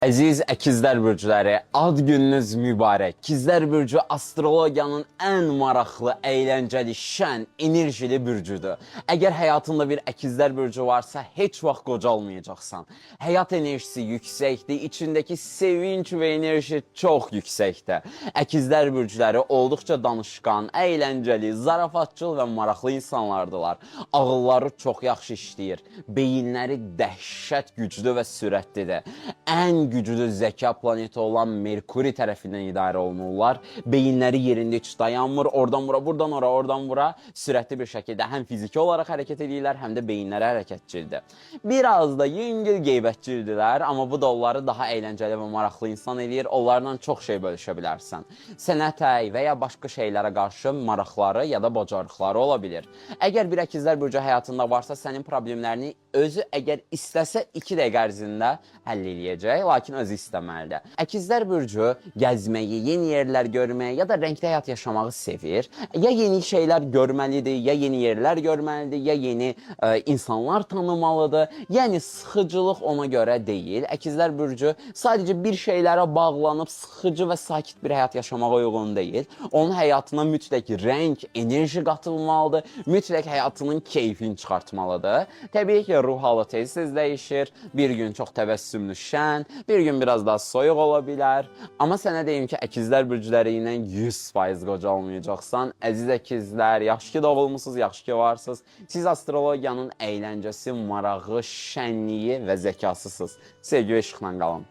Əziz əkizlər bürcləri, ad gününüz mübarək. İkizlər bürcü astrologiyanın ən maraqlı, əyləncəli, şən, enerjili bürcüdür. Əgər həyatında bir əkizlər bürcü varsa, heç vaxt qocalmayacaqsan. Həyat enerjisi yüksəkdir, içindəki sevinç və enerji çox yüksəkdir. Əkizlər bürcləri olduqca danışqan, əyləncəli, zarafatçıl və maraqlı insanlardılar. Ağılları çox yaxşı işləyir, beyinləri dəhşət güclü və sürətlidir. Ən güclü zəka planeti olan Merkuri tərəfindən idarə olunurlar. Beyinləri yerində heç dayanmır, oradan bura, buradan ora, oradan bura sürətli bir şəkildə həm fiziki olaraq hərəkət edirlər, həm də beyinləri hərəkətçildir. Biraz da yüngül qeybətçildirlər, amma bu da onları daha əyləncəli və maraqlı insan edir. Onlarla çox şey bölüşə bilərsən. Sənətə və ya başqa şeylərə qarşı maraqları ya da bacarıqları ola bilir. Əgər bir əkizlər bürcü həyatında varsa, sənin problemlərini özü əgər istəsə 2 dəqiqə ərzində həll eləyəcək, lakin özü istəməlidir. Əkizlər bürcü gəzməyi, yeni yerlər görməyi ya da rəngli həyat yaşamağı sevir. Ya yeni şeylər görməlidir, ya yeni yerlər görməlidir, ya yeni insanlar tanımalıdır. Yəni sıxıcılıq ona görə deyil. Əkizlər bürcü sadəcə bir şeylərə bağlanıb sıxıcı və sakit bir həyat yaşamağa uyğun deyil. Onun həyatına mütləq rəng, enerji qatılmalıdır. Mütləq həyatının keyfini çıxartmalıdır. Təbii ki, ruh halı tez-tez dəyişir. Bir gün çox təbəssümlü, şən, bir gün biraz daha soyuq ola bilər. Amma sənə deyim ki, əkizlər bürcləri ilə 100% qocalmayacaqsan. Əziz əkizlər, yaxşı ki doğulmusunuz, yaxşı ki varsınız. Siz astrologiyanın əyləncəsi, marağı, şənliyi və zəkasısınız. Sevgi və işıqla qalın.